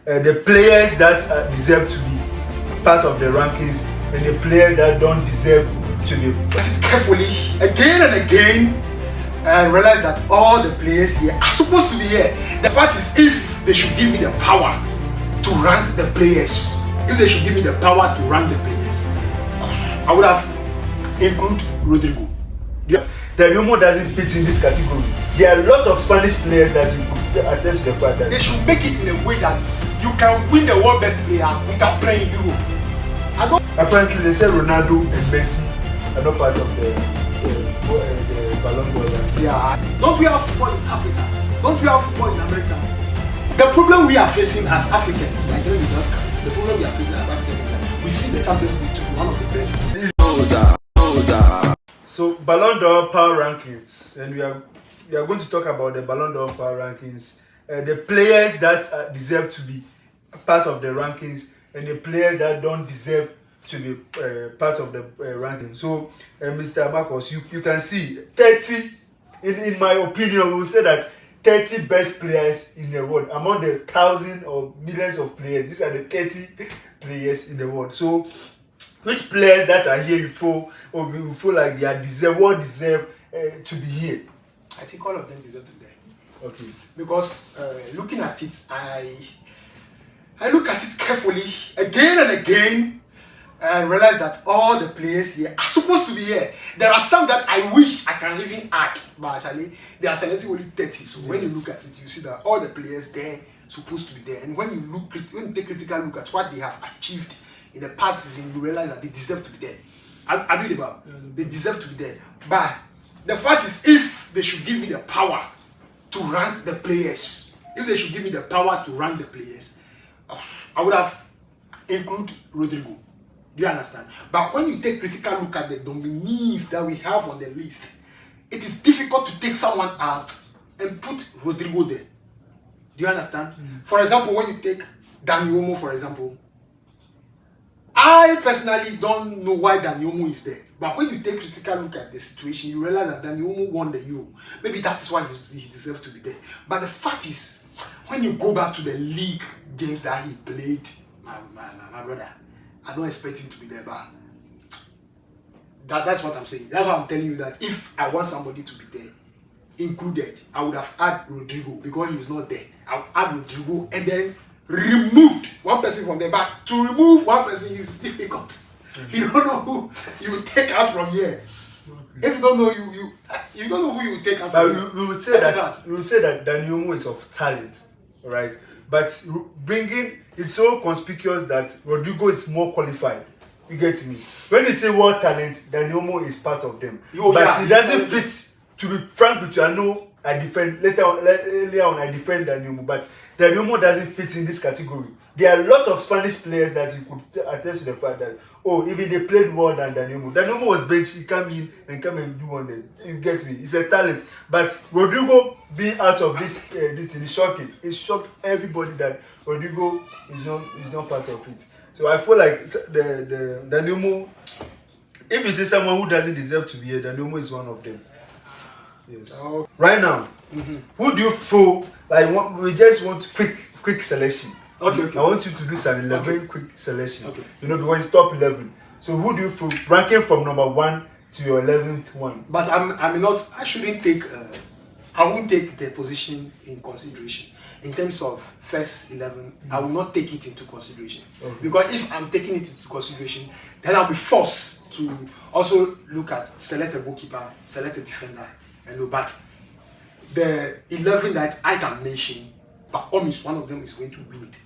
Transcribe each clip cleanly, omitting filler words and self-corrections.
the players that deserve to be part of the rankings and the players that don't deserve to be. But it carefully again and again and realize that all the players here are supposed to be here. The fact is, if they should give me the power to rank the players, if they should give me the power to rank the players, I would have included Rodrigo. Dani Olmo doesn't fit in this category. There are a lot of Spanish players that you could attest to the fact that they should make it in a way that you can win the world best player without playing Europe. Apparently, they say Ronaldo and Messi are not part of the Ballon d'Or. Yeah. Don't we have football in Africa? Don't we have football in America? The problem we are facing as Africans, like the problem we are facing as Africans is that we see the Champions League to be one of the best. So Ballon d'Or power rankings, and we are going to talk about the Ballon d'Or power rankings, the players that deserve to be part of the rankings and the players that don't deserve to be part of the ranking. So Mr. Marcos, you can see 30, in my opinion, we will say that 30 best players in the world among the thousands or millions of players. These are the 30 players in the world. So which players that are here you feel like they are deserve to be here? I think all of them deserve to be there. Okay. Because looking at it, I look at it carefully again and again and realize that all the players here are supposed to be here. There are some that I wish I can even add, but actually they are selecting only 30. So when you look at it, you see that all the players there supposed to be there. And when you take critical look at what they have achieved in the past season, you realize that they deserve to be there. I read about they deserve to be there. But the fact is, if they should give me the power to rank the players, I would have included Rodrigo. Do you understand? But when you take critical look at the nominees that we have on the list, it is difficult to take someone out and put Rodrigo there. Do you understand? Mm-hmm. For example, when you take Dani Olmo, for example, I personally don't know why Dani Olmo is there. But when you take critical look at the situation, you realize that Dani Olmo won the Euro. Maybe that is why he deserves to be there. But the fact is, when you go back to the league games that he played, my brother, I don't expect him to be there, but that's what I'm saying. That's why I'm telling you that if I want somebody to be there, included, I would have added Rodrigo because he's not there. I'll add Rodrigo and then removed one person from there. But to remove one person is difficult. Mm-hmm. You don't know who you take out from here. Okay. If you don't know you don't know who you take out from here. We would say that Dani Olmo is of talent, right? But bringing it's so conspicuous that Rodrigo is more qualified. You get me? When you say world talent, Dani Olmo is part of them. He doesn't fit. To be frank with you, I know I defend earlier on I defend Dani Olmo, but Dani Olmo doesn't fit in this category. There are a lot of Spanish players that you could attest to the fact that even they played more than Dani Olmo. Dani Olmo was benched, he come and do one day. You get me? He's a talent. But Rodrigo being out of this thing is shocking. It shocked everybody that Rodrigo is not part of it. So I feel like the Dani Olmo, if you see someone who doesn't deserve to be here, Dani Olmo is one of them. Yes. Oh. Right now, who do you feel like we just want quick selection? Okay. I want you to do some 11 quick selection. Okay. Because it's top 11. So who do you feel ranking from number 1 to your 11th one? But I shouldn't take. I won't take the position in consideration. In terms of first 11, I will not take it into consideration. Okay. Because if I'm taking it into consideration, then I'll be forced to also look at select a goalkeeper, select a defender, but the 11 that I can mention, but almost one of them is going to win it.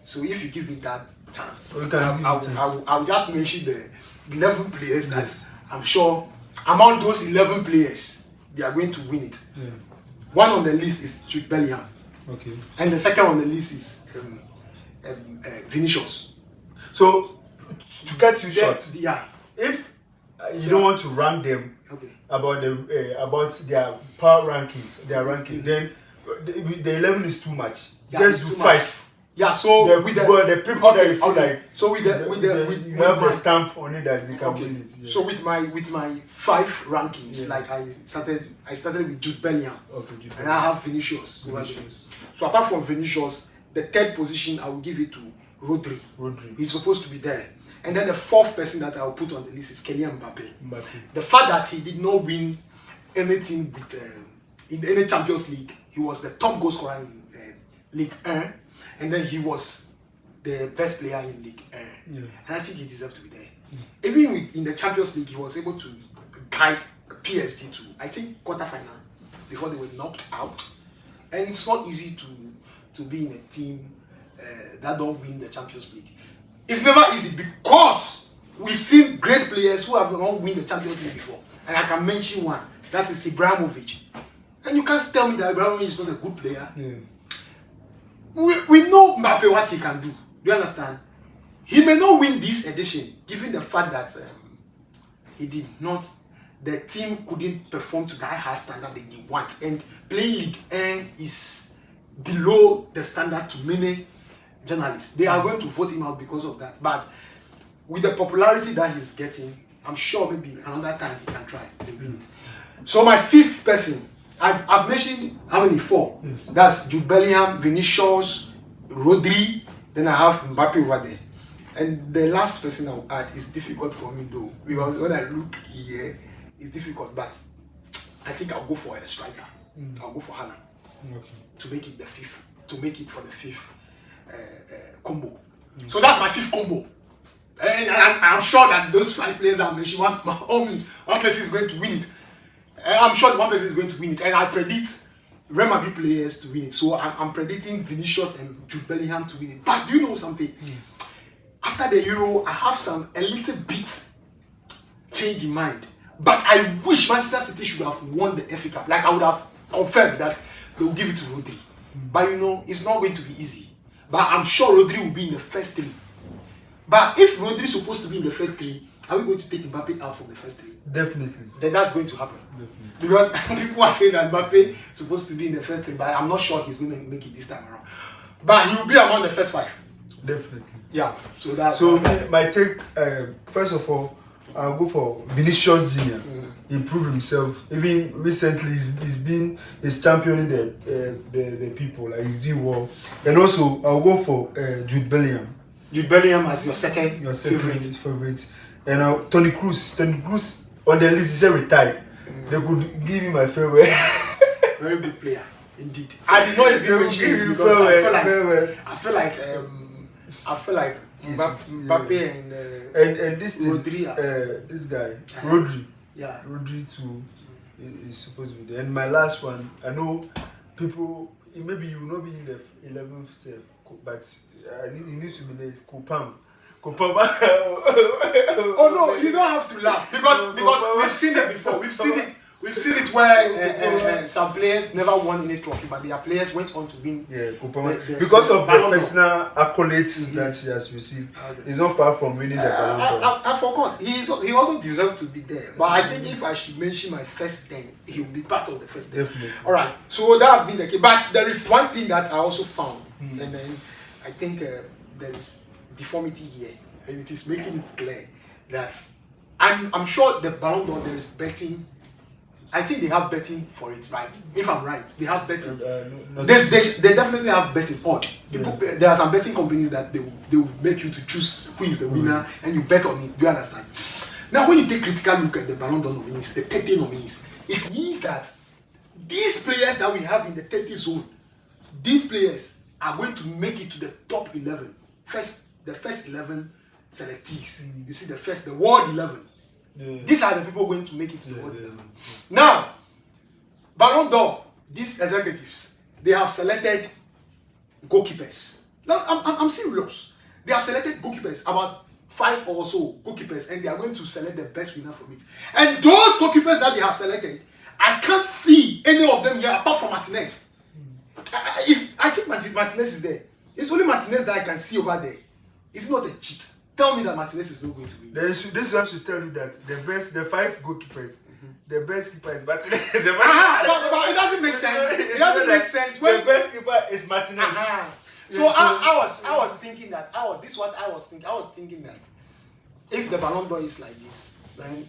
So if you give me that chance, I'll just mention the 11 players that I'm sure among those 11 players, they are going to win it. Yeah. One on the list is Jude Bellingham. Okay. And the second on the list is Vinicius. So to cut you short, if you don't want to rank them about their power rankings, then the 11 is too much. Just do 5. Yeah, so with the people that you feel like, so with you have the stamp on it that they can win it. Yeah. So with my 5 rankings, like I started with Jude Bellingham, and I have Vinicius. So apart from Vinicius, the third position, I will give it to Rodri. Rodri. He's supposed to be there. And then the fourth person that I will put on the list is Kylian Mbappe. Mbappe. The fact that he did not win anything with in any Champions League, he was the top goal scorer in League 1, and then he was the best player in League 1. Yeah. And I think he deserved to be there. Even in the Champions League, he was able to guide PSG to, I think, quarterfinal before they were knocked out. And it's not easy to be in a team that don't win the Champions League. It's never easy because we've seen great players who have not win the Champions League before. And I can mention one. That is Ibrahimovic. And you can't tell me that Ibrahimovic is not a good player. Yeah. We know Mbappe what he can do. Do you understand? He may not win this edition, given the fact that he did not, the team couldn't perform to that high standard that they want. And playing League 1 is below the standard to many journalists. They are going to vote him out because of that. But with the popularity that he's getting, I'm sure maybe another time he can try to win it. So my fifth person, I've mentioned how many? 4. Yes. That's Jude Bellingham, Vinicius, Rodri. Then I have Mbappe over there. And the last person I'll add is difficult for me though, because when I look here, it's difficult. But I think I'll go for a striker. I'll go for Haaland to make it the fifth. To make it for the fifth combo. So that's my fifth combo. And I'm sure that those 5 players that I mentioned, one person is going to win it. I'm sure one person is going to win it. And I predict Real Madrid players to win it. So I'm predicting Vinicius and Jude Bellingham to win it. But do you know something? After the Euro, I have a little bit change in mind. But I wish Manchester City should have won the FA Cup. Like I would have confirmed that they will give it to Rodri. But you know, it's not going to be easy. But I'm sure Rodri will be in the first 3. But if Rodri is supposed to be in the first 3, are we going to take Mbappe out from the first 3? Definitely. Then that's going to happen. Definitely. Because people are saying that Mbappe is supposed to be in the first 3, but I'm not sure he's going to make it this time around. But he will be among the first 5. Definitely. Yeah. So that's my take. First of all, I'll go for Vinicius Jr. Improve himself. Even recently, he's championing the people. Like he's doing well. And also, I'll go for Jude Bellingham. Jude Bellingham as your second favorite. And Tony Cruz on the list is retired. They could give him a farewell. Very good player, indeed. I did not even mention him because I feel like Mbappe and this thing, Rodri, this guy Rodri. Yeah, Rodri too is supposed to be there. And my last one, I know people maybe you will not be in the 11th set, but he needs to be there. Is Kopam. Oh no, you don't have to laugh because we've seen it before. We've seen it where some players never won any trophy, but their players went on to win. Yeah, because of the personal accolades that he has received. He's not far from winning the Ballon d'Or. I forgot. He also deserves to be there. But I think if I should mention my first 10, he will be part of the first 10. Definitely. All right. So that has been the case. But there is one thing that I also found, and then I think there is deformity here, and it is making it clear that I'm sure the Ballon d'Or there is betting. I think they have betting for it, right? If I'm right, they have betting. They definitely have betting odd. There are some betting companies that they will make you to choose who is the winner, and you bet on it. Do you understand? Now, when you take critical look at the Ballon d'Or nominees, the 30 nominees, it means that these players that we have in the 30 zone, these players are going to make it to the top 11. The first 11 selectees. You see, the world 11. Yeah. These are the people going to make it to the world 11. Now, Ballon d'Or, these executives, they have selected goalkeepers. Now, I'm serious. They have selected goalkeepers, about 5 or so goalkeepers, and they are going to select the best winner from it. And those goalkeepers that they have selected, I can't see any of them here apart from Martinez. I think Martinez is there. It's only Martinez that I can see over there. It's not a cheat. Tell me that Martinez is not going to win. This one should tell you that the 5 goalkeepers, the best keeper is Martinez. But it doesn't make sense. It doesn't make sense. The best keeper is Martinez. So I was thinking that. I was thinking that if the Ballon d'Or is like this, then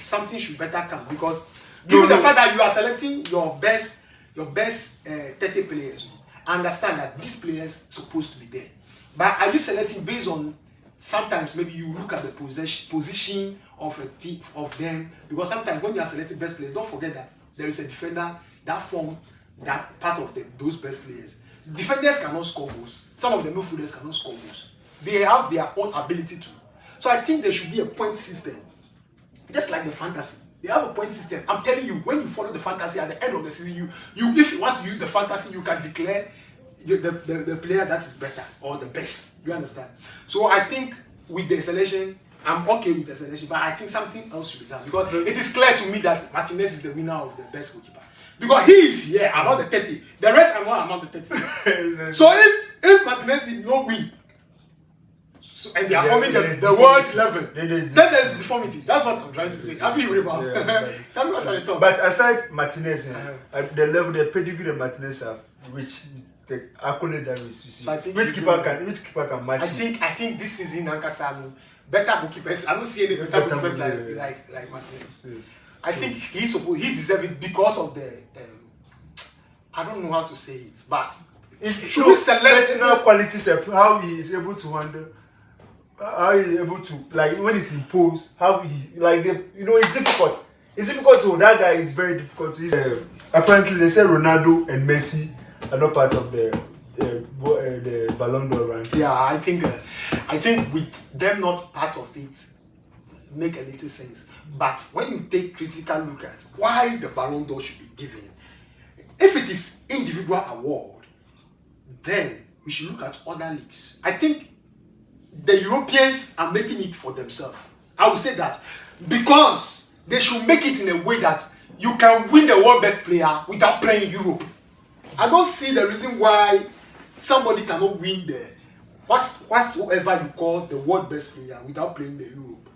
something should better come, because given the fact that you are selecting your best 30 players, I understand that these players supposed to be there. But are you selecting based on sometimes maybe you look at the position of a team of them, because sometimes when you are selecting best players, don't forget that there is a defender that form that part of those best players. Defenders cannot score goals. Some of the midfielders cannot score goals. They have their own ability to. So I think there should be a point system, just like the fantasy. They have a point system. I'm telling you, when you follow the fantasy at the end of the season, you if you want to use the fantasy, you can declare the player that is better or the best. Do you understand? So I think with the selection, I'm okay with the selection, but I think something else should be done, because it is clear to me that Martinez is the winner of the best goalkeeper, because he is here among the 30. The rest are not among the 30. So if Martinez did not win, so, and they are forming the world level, then there's deformities. That's what I'm trying to say. I'll be about. Tell me what I thought. But aside Martinez, the level, the pedigree that Martinez have, which the accolades that we see, so which keeper can match? I think this season Ankasa better goalkeepers. I don't see any better goalkeepers like Martinez. Yes. I think he deserves it because of the I don't know how to say it, but should we select personal qualities of how he is able to handle, how he is able to, like when he's imposed, how he it's difficult. It's difficult to, that guy is very difficult to. Apparently they say Ronaldo and Messi are not part of the Ballon d'Or rank. Yeah, I think with them not part of it make a little sense. But when you take critical look at why the Ballon d'Or should be given, if it is individual award, then we should look at other leagues. I think the Europeans are making it for themselves. I would say that because they should make it in a way that you can win the world best player without playing Europe. I don't see the reason why somebody cannot win the whatsoever you call the world best player without playing the Europe.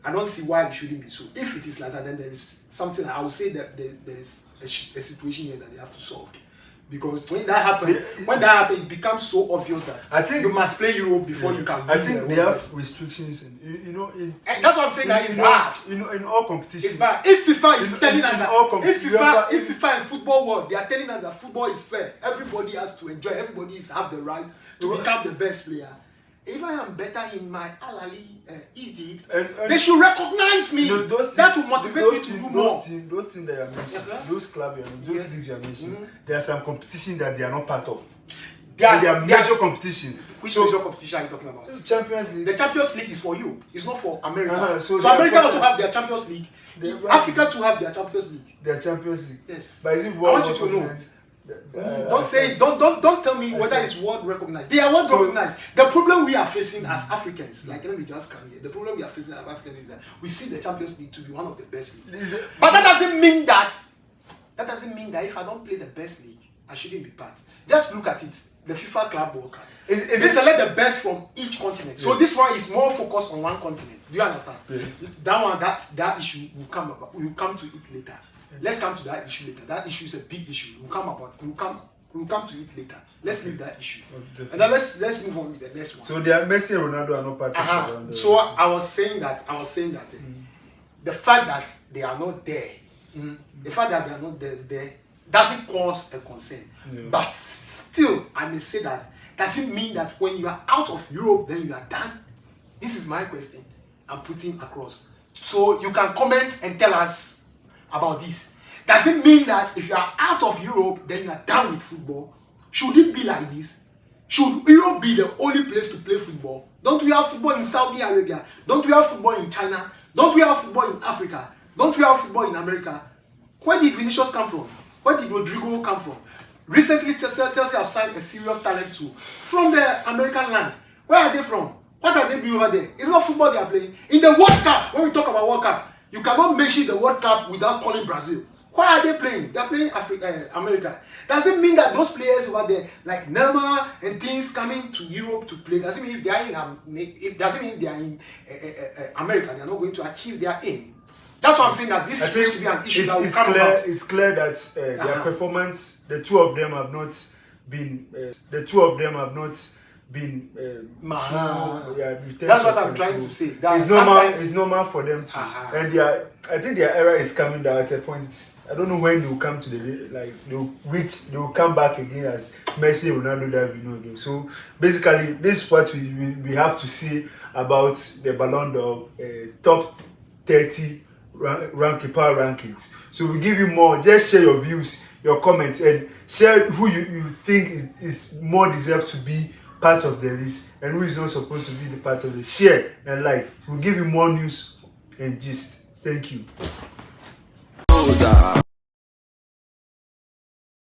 I don't see why it shouldn't be so. If it is like that, then there is something. I would say that there is a situation here that they have to solve. Because when that happens, it becomes so obvious that I think you must play Europe before you can win. I think they have restrictions, and and that's what I'm saying. That it's bad. In all competitions, it's bad. If FIFA is telling us that, if FIFA in football world, they are telling us that football is fair. Everybody has to enjoy. Everybody have the right to become the best player. If I am better in my Al-Ali Egypt, they should recognize me. That will motivate me to do more. Those teams that you are mentioning, those clubs, those things you are mentioning, there are some competition that they are not part of. They are major competition. Which major competition are you talking about? Champions League. The Champions League is for you. It's not for America. So America also have their Champions League. Africa too have their Champions League. Their Champions League. Yes. But is it I want you to know. Don't tell me whether it's world recognized. They are world recognized. The problem we are facing as Africans, like let me just come here. The problem we are facing as Africans is that we see the Champions League to be one of the best leagues. But that doesn't mean that if I don't play the best league, I shouldn't be part. Just look at it. The FIFA Club World Cup. They select the best from each continent. So this one is more focused on one continent. Do you understand? That issue will come about. We will come to it later. Let's come to that issue later. That issue is a big issue. We'll come to it later. Let's leave that issue. And then let's move on with the next one. So they are Messi and Ronaldo are not part of the. So I was saying that the fact that they are not there, there doesn't cause a concern. Yeah. But still, I may say that does it mean that when you are out of Europe, then you are done? This is my question I'm putting across. So you can comment and tell us about this. Does it mean that if you are out of Europe, then you are done with football? Should it be like this? Should Europe be the only place to play football? Don't we have football in Saudi Arabia? Don't we have football in China? Don't we have football in Africa? Don't we have football in America? Where did Vinicius come from? Where did Rodrigo come from? Recently, Chelsea have signed a serious talent too from the American land. Where are they from? What are they doing over there? It's not football they are playing. In the World Cup, when we talk about World Cup, you cannot mention the World Cup without calling Brazil. Why are they playing? They are playing America. Doesn't mean that those players over there, like Neymar and things coming to Europe to play, doesn't mean if they are in America, they are not going to achieve their aim. That's why I'm saying that this seems to be an issue that will come about. It's clear that their performance, the two of them have not been That's what I'm trying to say. It's normal for them to, and I think their era is coming down at a point. I don't know when they'll come to they'll come back again as Messi, Ronaldo, David again. So basically, this is what we have to see about the Ballon d'Or top 30 power rankings. So we give you more. Just share your views, your comments, and share who you think is more deserved to be part of the list and who is not supposed to be the part of the share and like. We'll give you more news and gist. Thank you.